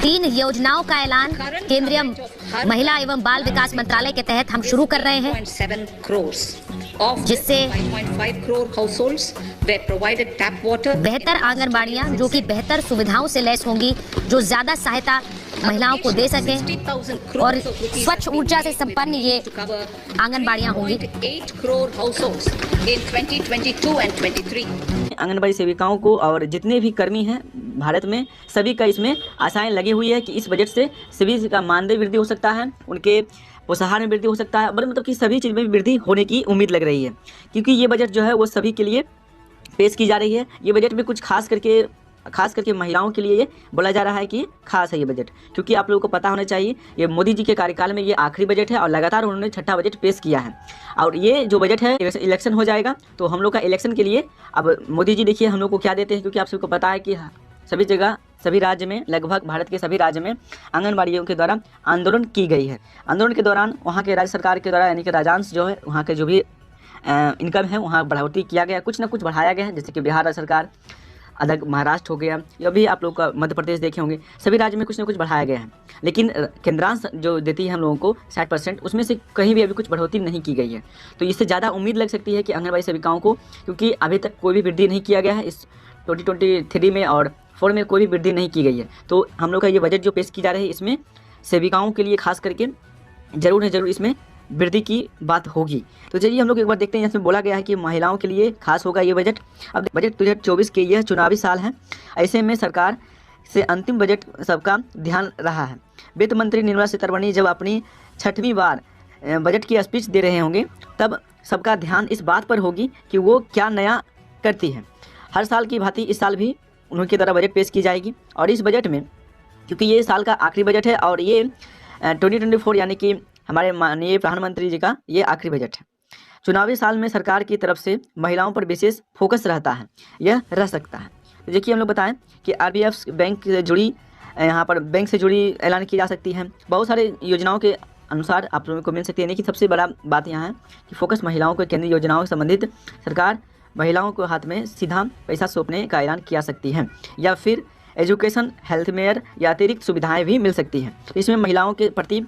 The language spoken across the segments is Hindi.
3 योजनाओं का ऐलान केंद्रीय महिला एवं बाल विकास मंत्रालय के तहत हम शुरू कर रहे हैं, जिससे बेहतर आंगनबाड़ियां जो कि बेहतर सुविधाओं से लैस होंगी, जो ज्यादा सहायता महिलाओं को दे सकें और स्वच्छ ऊर्जा से संपन्न ये आंगनबाड़ियां होंगी। आंगनबाड़ी सेविकाओं को और जितने भी कर्मी हैं भारत में, सभी का इसमें आशाएं लगी हुई है कि इस बजट से सभी का मानदेय वृद्धि हो सकता है, उनके पोषाहार में वृद्धि हो सकता है, मतलब कि सभी चीज़ में वृद्धि होने की उम्मीद लग रही है, क्योंकि ये बजट जो है वो सभी के लिए पेश की जा रही है। ये बजट में कुछ खास करके महिलाओं के लिए ये बोला जा रहा है कि खास है ये बजट, क्योंकि आप लोगों को पता होना चाहिए ये मोदी जी के कार्यकाल में ये आखिरी बजट है और लगातार उन्होंने छठा बजट पेश किया है। और ये जो बजट है, इलेक्शन हो जाएगा तो हम लोग का इलेक्शन के लिए अब मोदी जी देखिए हम लोग को क्या देते हैं, क्योंकि आप सबको पता है कि सभी जगह, सभी राज्य में, लगभग भारत के सभी राज्य में आंगनबाड़ियों के द्वारा आंदोलन की गई है। आंदोलन के दौरान वहाँ के राज्य सरकार के द्वारा, यानी कि राजस्व जो है, वहाँ के जो भी इनकम है वहाँ बढ़ोतरी किया गया, कुछ ना कुछ बढ़ाया गया है, जैसे कि बिहार राज्य सरकार, अलग महाराष्ट्र हो गया, या भी आप लोग का मध्य प्रदेश देखे होंगे, सभी राज्य में कुछ ना कुछ बढ़ाया गया है। लेकिन केंद्रांश जो देती है हम लोगों को 60%, उसमें से कहीं भी अभी कुछ बढ़ोतरी नहीं की गई है। तो इससे ज़्यादा उम्मीद लग सकती है कि आंगनबाड़ी सेविकाओं को, क्योंकि अभी तक कोई भी वृद्धि नहीं किया गया है इस 2023 में और 4 में कोई भी वृद्धि नहीं की गई है। तो हम लोग का ये बजट जो पेश की जा रही है, इसमें सेविकाओं के लिए खास करके ज़रूर इसमें वृद्धि की बात होगी। तो चलिए हम लोग एक बार देखते हैं, इसमें बोला गया है कि महिलाओं के लिए खास होगा ये बजट। अब बजट 2024 के यह चुनावी साल है, ऐसे में सरकार से अंतिम बजट सबका ध्यान रहा है। वित्त मंत्री निर्मला सीतारमण जब अपनी 6वीं बार बजट की स्पीच दे रहे होंगे, तब सबका ध्यान इस बात पर होगी कि वो क्या नया करती है। हर साल की भांति इस साल भी उनके द्वारा बजट पेश की जाएगी, और इस बजट में, क्योंकि ये साल का आखिरी बजट है और ये 2024 यानी कि हमारे माननीय प्रधानमंत्री जी का ये आखिरी बजट है। चुनावी साल में सरकार की तरफ से महिलाओं पर विशेष फोकस रहता है, यह रह सकता है। तो देखिए हम लोग बताएं कि आरबीएफ बैंक से जुड़ी, यहाँ पर बैंक से जुड़ी ऐलान की जा सकती है, बहुत सारे योजनाओं के अनुसार आप लोगों को मिल सकती है। लेकिन सबसे बड़ा बात यहाँ है कि फोकस महिलाओं को केंद्रीय योजनाओं से संबंधित सरकार महिलाओं को हाथ में सीधा पैसा सौंपने का ऐलान किया सकती है, या फिर एजुकेशन, हेल्थ मेयर या अतिरिक्त सुविधाएं भी मिल सकती हैं। इसमें महिलाओं के प्रति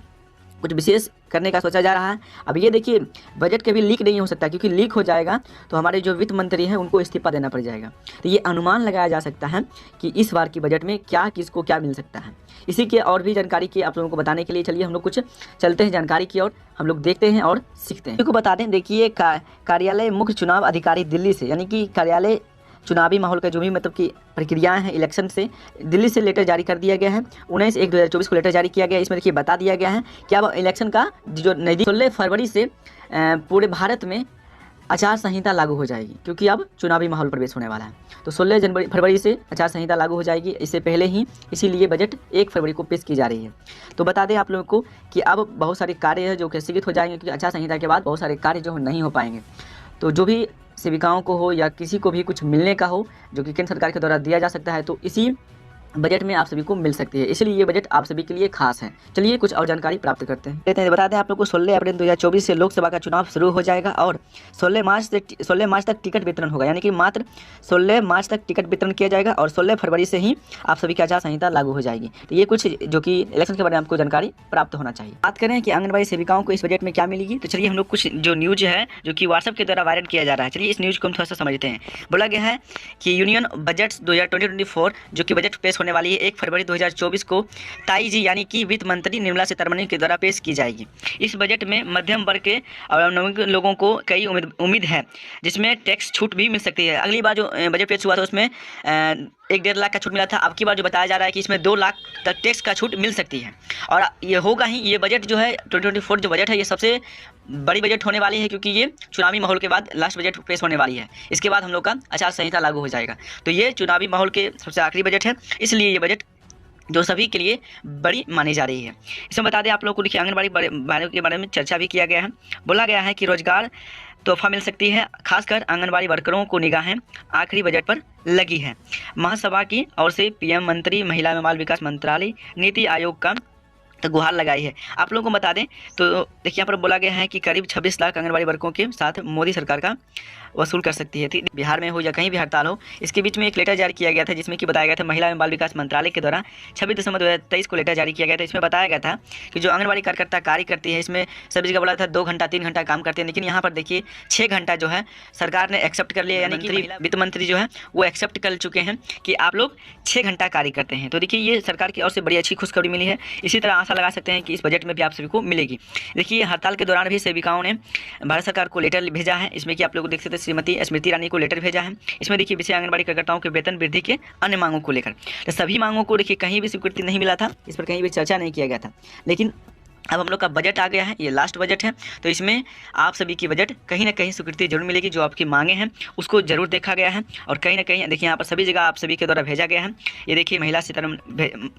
कुछ विशेष करने का सोचा जा रहा है। अब ये देखिए बजट कभी लीक नहीं हो सकता, क्योंकि लीक हो जाएगा तो हमारे जो वित्त मंत्री हैं उनको इस्तीफा देना पड़ जाएगा। तो ये अनुमान लगाया जा सकता है कि इस बार की बजट में क्या किसको क्या मिल सकता है। इसी के और भी जानकारी की आप लोगों को बताने के लिए चलिए हम लोग कुछ चलते हैं जानकारी की ओर, हम लोग देखते हैं और सीखते हैं। बता दें, देखिए कार्यालय मुख्य चुनाव अधिकारी दिल्ली से, यानी कि कार्यालय चुनावी माहौल का जो भी मतलब कि प्रक्रियाएं हैं इलेक्शन से, दिल्ली से लेटर जारी कर दिया गया है। 19/1/2024 को लेटर जारी किया गया है। इसमें देखिए बता दिया गया है कि अब इलेक्शन का जो नज़दीक 16 फरवरी से पूरे भारत में आचार संहिता लागू हो जाएगी, क्योंकि अब चुनावी माहौल प्रवेश होने वाला है। तो 16 फरवरी से आचार संहिता लागू हो जाएगी, इससे पहले ही, इसीलिए बजट 1 फरवरी को पेश की जा रही है। तो बता दें आप लोगों को कि अब बहुत सारे कार्य हैं जो कि स्थगित हो जाएंगे, क्योंकि आचार संहिता के बाद बहुत सारे कार्य जो नहीं हो पाएंगे। तो जो भी सेविकाओं को हो या किसी को भी कुछ मिलने का हो जो कि केंद्र सरकार के द्वारा दिया जा सकता है, तो इसी बजट में आप सभी को मिल सकती है, इसलिए ये बजट आप सभी के लिए खास है। चलिए कुछ और जानकारी प्राप्त करते हैं। बता दें आप लोग को 16 अप्रैल 2024 से लोकसभा का चुनाव शुरू हो जाएगा और 16 मार्च तक टिकट वितरण होगा, यानी कि मात्र 16 मार्च तक टिकट वितरण किया जाएगा और 16 फरवरी से ही आप सभी की आचार संहिता लागू हो जाएगी। तो ये कुछ जो कि इलेक्शन के बारे में आपको जानकारी प्राप्त होना चाहिए। बात करें कि आंगनबाड़ी सेविकाओं को इस बजट में क्या मिलेगी, तो चलिए हम लोग कुछ जो न्यूज है जो कि व्हाट्सएप के द्वारा वायरल किया जा रहा है, चलिए इस न्यूज को हम थोड़ा सा समझते हैं। बोला गया है कि यूनियन बजट 2024 जो कि बजट पेश होने वाली है 1 फरवरी 2024 को ताई जी यानी कि वित्त मंत्री निर्मला सीतारमण के द्वारा पेश की जाएगी। इस बजट में मध्यम वर्ग के और नौकरी लोगों को कई उम्मीद है, जिसमें टैक्स छूट भी मिल सकती है। अगली बार जो बजट पेश हुआ था उसमें 1-1.5 लाख का छूट मिला था, अब की बार जो बताया जा रहा है कि इसमें 2 लाख तक टैक्स का छूट मिल सकती है। और ये होगा ही, ये बजट जो है 2024 जो बजट है ये सबसे बड़ी बजट होने वाली है, क्योंकि ये चुनावी माहौल के बाद लास्ट बजट पेश होने वाली है। इसके बाद हम लोग का आचार संहिता लागू हो जाएगा, तो ये चुनावी माहौल के सबसे आखिरी बजट है, इसलिए ये बजट जो सभी के लिए बड़ी मानी जा रही है। इसमें बता दें आप लोगों को, देखिए आंगनबाड़ी के बारे में चर्चा भी किया गया है। बोला गया है कि रोजगार तोहफा मिल सकती है, खासकर आंगनबाड़ी वर्करों को निगाहें आखिरी बजट पर लगी है। महासभा की ओर से पीएम मंत्री, महिला एवं बाल विकास मंत्रालय, नीति आयोग का तो गुहार लगाई है। आप लोगों को बता दें तो देखिए यहाँ पर बोला गया है कि करीब 26 लाख आंगनबाड़ी वर्करों के साथ मोदी सरकार का वसूल कर सकती है। बिहार में हो या कहीं भी हड़ताल हो, इसके बीच में एक लेटर जारी किया गया था जिसमें कि बताया गया था महिला एवं बाल विकास मंत्रालय के द्वारा 26 दिसंबर 2023 को लेटर जारी किया गया था। इसमें बताया गया था कि जो आंगनबाड़ी कार्यकर्ता कार्य करती है, इसमें सभी जगह बोला था 2 घंटा 3 घंटा काम करते हैं, लेकिन यहाँ पर देखिए 6 घंटा जो है सरकार ने एक्सेप्ट कर लिया, यानी कि वित्त मंत्री जो है वो एक्सेप्ट कर चुके हैं कि आप लोग 6 घंटा कार्य करते हैं। तो देखिए ये सरकार की ओर से बड़ी अच्छी खुशखबरी मिली है। इसी तरह आशा लगा सकते हैं कि इस बजट में भी आप सभी को मिलेगी। देखिए हड़ताल के दौरान भी सेविकाओं ने भारत सरकार को लेटर भेजा है। इसमें कि आप लोग देख सकते हैं श्रीमती स्मृति ईरानी को लेटर भेजा है। इसमें देखिए विषय आंगनबाड़ी कार्यकर्ताओं के वेतन वृद्धि के अन्य मांगों को लेकर। तो सभी मांगों को देखिए कहीं भी स्वीकृति नहीं मिला था, इस पर कहीं भी चर्चा नहीं किया गया था, लेकिन अब हम लोग का बजट आ गया है, ये लास्ट बजट है, तो इसमें आप सभी की बजट कहीं ना कहीं स्वीकृति जरूर मिलेगी। जो आपकी मांगे हैं उसको जरूर देखा गया है और कहीं ना कहीं देखिए यहाँ पर सभी जगह आप सभी के द्वारा भेजा गया है। ये देखिए महिला सीतारमण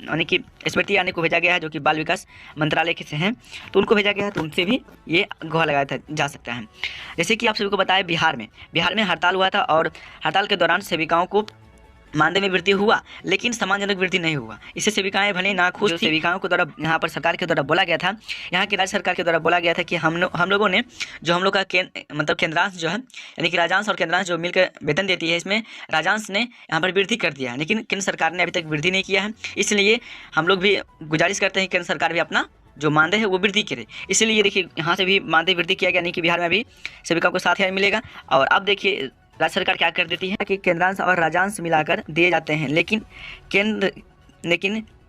यानी कि स्मृति ईरानी को भेजा गया है जो कि बाल विकास मंत्रालय के से हैं, तो उनको भेजा गया है, तो उनसे भी ये गुहार लगाया जा सकता है। जैसे कि आप सभी को बताया बिहार में हड़ताल हुआ था और हड़ताल के दौरान सेविकाओं को मानदेय में वृद्धि हुआ, लेकिन सम्मानजनक वृद्धि नहीं हुआ। इससे सेविकाएं भले ना खुश थी। सेविकाओं के द्वारा यहाँ पर सरकार के द्वारा बोला गया था, यहाँ की राज्य सरकार के द्वारा बोला गया था कि हम लोगों ने जो हम लोग का केंद्रांश जो है, यानी कि राजांश और केंद्रांश जो मिलकर वेतन देती है, इसमें राजांश ने यहाँ पर वृद्धि कर दिया है, लेकिन केंद्र सरकार ने अभी तक वृद्धि नहीं किया है। इसलिए हम लोग भी गुजारिश करते हैं केंद्र सरकार भी अपना जो मानदेय है वो वृद्धि करे। इसलिए देखिए यहाँ से भी मानदेय वृद्धि किया गया, यानी कि बिहार में भी सेविकाओं को 7,000 मिलेगा। और अब देखिए राज्य सरकार क्या कर देती है कि केंद्रांश और राजांश मिलाकर दिए जाते हैं, लेकिन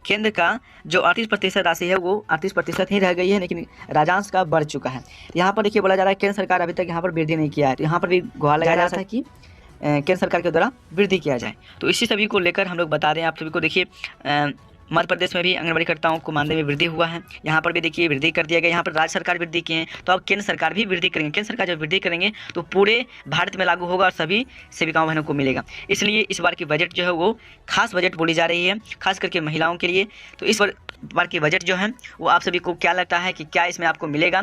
केंद्र का जो 38% राशि है वो 38% ही रह गई है, लेकिन राजांश का बढ़ चुका है। यहाँ पर देखिए बोला जा रहा है केंद्र सरकार अभी तक यहाँ पर वृद्धि नहीं किया है, तो यहाँ पर भी गुहार लगाया जा रहा था कि केंद्र सरकार के द्वारा वृद्धि किया जाए। तो इसी सभी को लेकर हम लोग बता दें आप सभी को। देखिए मध्य प्रदेश में भी आंगनबाड़ी कार्यकर्ताओं को मानदेय में वृद्धि हुआ है, यहाँ पर भी देखिए वृद्धि कर दिया गया। यहाँ पर राज्य सरकार वृद्धि किए हैं, तो अब केंद्र सरकार भी वृद्धि करेंगे। केंद्र सरकार जब वृद्धि करेंगे तो पूरे भारत में लागू होगा और सभी सेविकाओं बहनों को मिलेगा। इसलिए इस बार की बजट जो है वो खास बजट बोली जा रही है, खास करके महिलाओं के लिए। तो इस बार की बजट जो है वो आप सभी को क्या लगता है कि क्या इसमें आपको मिलेगा,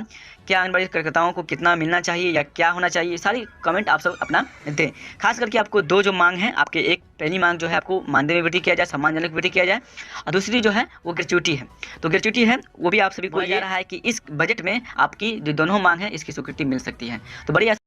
क्या आंगनबाड़ी कार्यकर्ताओं को कितना मिलना चाहिए या क्या होना चाहिए, सारी कमेंट आप सब अपना दें। खास करके आपको 2 जो मांग हैं आपके, एक पहली मांग जो है आपको मानदेय में वृद्धि किया जाए, सम्मानजनक वृद्धि किया जाए, और दूसरी जो है वो ग्रेच्युटी है। तो ग्रेच्युटी है वो भी आप सभी को जा रहा है कि इस बजट में आपकी जो दोनों मांग है इसकी स्वीकृति मिल सकती है। तो बड़ी